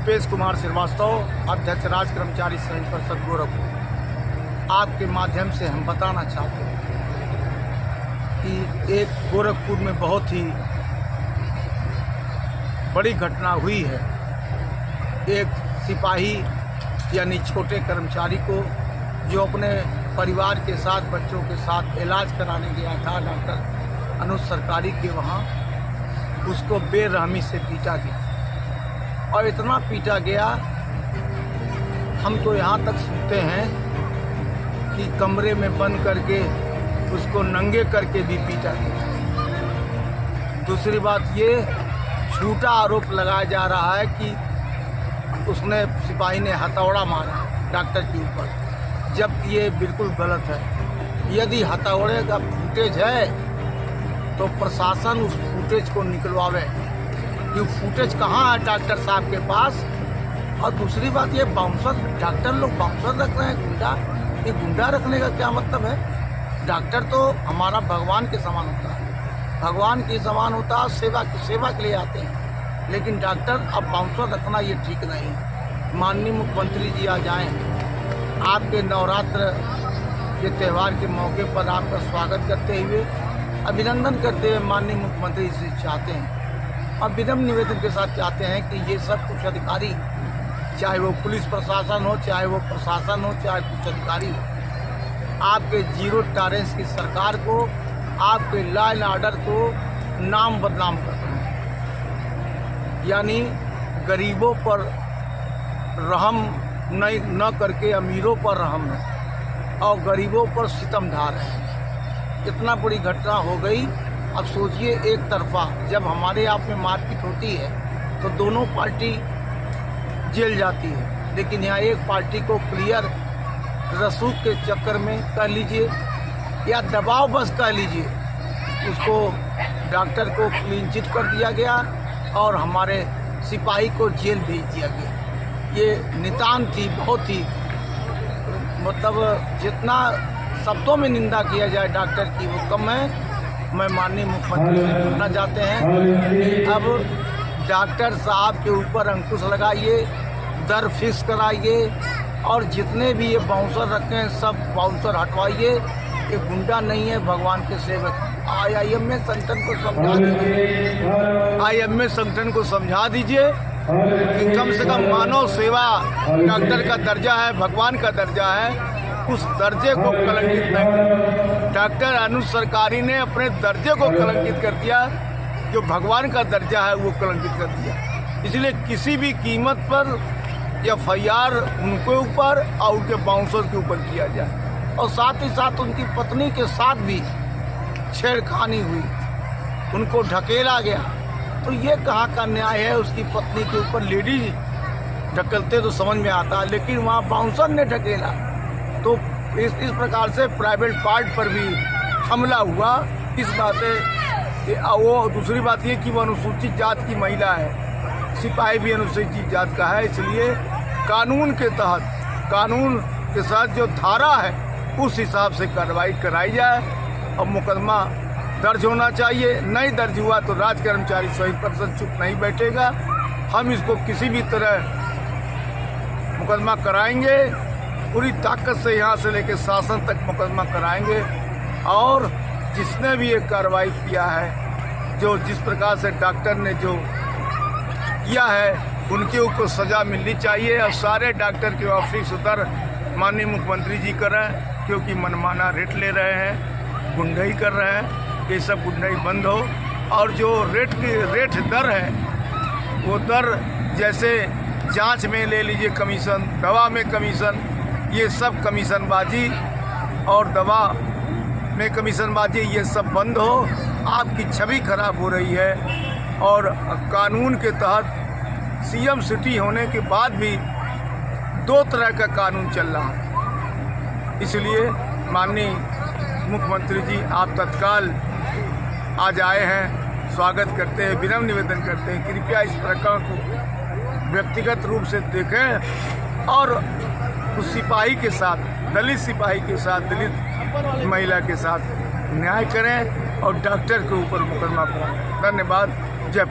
रूपेश कुमार श्रीवास्तव, अध्यक्ष राज्य कर्मचारी संघ परिषद गोरखपुर। आपके माध्यम से हम बताना चाहते हैं कि एक गोरखपुर में बहुत ही बड़ी घटना हुई है। एक सिपाही यानी छोटे कर्मचारी को, जो अपने परिवार के साथ, बच्चों के साथ इलाज कराने गया था डॉक्टर अनुज सरकारी के वहाँ, उसको बेरहमी से पीटा गया। और इतना पीटा गया, हम तो यहाँ तक सुनते हैं कि कमरे में बंद करके उसको नंगे करके भी पीटा गया। दूसरी बात ये, झूठा आरोप लगाया जा रहा है कि उसने, सिपाही ने हथौड़ा मारा डॉक्टर के ऊपर, जब ये बिल्कुल गलत है। यदि हथौड़े का फुटेज है तो प्रशासन उस फुटेज को निकलवावे। ये फुटेज कहाँ है डॉक्टर साहब के पास? और दूसरी बात, ये बाउंसर, डॉक्टर लोग बाउंसर रख रहे हैं, गुंडा। ये गुंडा रखने का क्या मतलब है? डॉक्टर तो हमारा भगवान के समान होता है, भगवान के समान होता है, सेवा के लिए आते हैं। लेकिन डॉक्टर अब बाउंसर रखना ये ठीक नहीं है। माननीय मुख्यमंत्री जी आ जाएं, आपके नवरात्र के त्यौहार के मौके पर आपका स्वागत करते हुए, अभिनंदन करते हुए माननीय मुख्यमंत्री से चाहते हैं और विनम्र निवेदन के साथ चाहते हैं कि ये सब कुछ अधिकारी, चाहे वो पुलिस प्रशासन हो, चाहे वो प्रशासन हो, चाहे कुछ अधिकारी हो, आपके जीरो टॉलरेंस की सरकार को, आपके लॉ एंड ऑर्डर को नाम बदनाम कर रहे हैं। यानी गरीबों पर रहम नहीं न करके अमीरों पर रहम है और गरीबों पर सितम ढा रहे हैं। इतना बड़ी घटना हो गई। अब सोचिए, एक तरफा जब हमारे आप में मारपीट होती है तो दोनों पार्टी जेल जाती है, लेकिन यहाँ एक पार्टी को क्लियर रसूख के चक्कर में कह लीजिए या दबाव बस कह लीजिए, उसको डॉक्टर को क्लीन चिट कर दिया गया और हमारे सिपाही को जेल भेज दिया गया। ये नितान थी, बहुत ही, मतलब जितना शब्दों में निंदा किया जाए डॉक्टर की वो कम है। मैं माननीय मुख्यमंत्री से पूछना चाहते हैं, अब डॉक्टर साहब के ऊपर अंकुश लगाइए, दर फिक्स कराइए और जितने भी ये बाउंसर रखे हैं सब बाउंसर हटवाइए। ये गुंडा नहीं है, भगवान के सेवक। IMA संगठन को समझा दीजिए, IMA संगठन को समझा दीजिए कि कम से कम मानव सेवा डॉक्टर का दर्जा है, भगवान का दर्जा है, उस दर्जे को कलंकित नहीं किया। डॉक्टर अनुज सरकारी ने अपने दर्जे को कलंकित कर दिया, जो भगवान का दर्जा है वो कलंकित कर दिया। इसलिए किसी भी कीमत पर FIR उनके ऊपर और उनके बाउंसर के ऊपर किया जाए। और साथ ही साथ उनकी पत्नी के साथ भी छेड़खानी हुई, उनको ढकेला गया। तो ये कहाँ का न्याय है? उसकी पत्नी के ऊपर लेडीज ढकेलते तो समझ में आता, लेकिन वहाँ बाउंसर ने ढकेला। तो इस प्रकार से प्राइवेट पार्ट पर भी हमला हुआ। इस बातें वो, दूसरी बात ये कि वो अनुसूचित जात की महिला है, सिपाही भी अनुसूचित जात का है, इसलिए कानून के तहत, कानून के साथ जो धारा है उस हिसाब से कार्रवाई कराई जाए और मुकदमा दर्ज होना चाहिए। नहीं दर्ज हुआ तो राज्य कर्मचारी संघ परिषद चुप नहीं बैठेगा। हम इसको किसी भी तरह मुकदमा कराएंगे, पूरी ताकत से, यहाँ से लेकर शासन तक मुकदमा कराएंगे। और जिसने भी ये कार्रवाई किया है, जो जिस प्रकार से डॉक्टर ने जो किया है, उनके ऊपर सज़ा मिलनी चाहिए। और सारे डॉक्टर के ऑफिस उतर माननीय मुख्यमंत्री जी कर रहे हैं, क्योंकि मनमाना रेट ले रहे हैं, गुंडाई कर रहे हैं। ये सब गुंडाई बंद हो और जो रेट दर है, वो दर जैसे जांच में ले लीजिए कमीशन, दवा में कमीशन, ये सब कमीशनबाजी और दवा में कमीशनबाजी, ये सब बंद हो। आपकी छवि खराब हो रही है और कानून के तहत CM सिटी होने के बाद भी 2 तरह का कानून चल रहा है। इसलिए माननीय मुख्यमंत्री जी, आप तत्काल आज आए हैं, स्वागत करते हैं, विनम्र निवेदन करते हैं, कृपया इस प्रकरण को व्यक्तिगत रूप से देखें और उस सिपाही के साथ, दलित सिपाही के साथ, दलित महिला के साथ न्याय करें और डॉक्टर के ऊपर मुकदमा कराएं। धन्यवाद। जय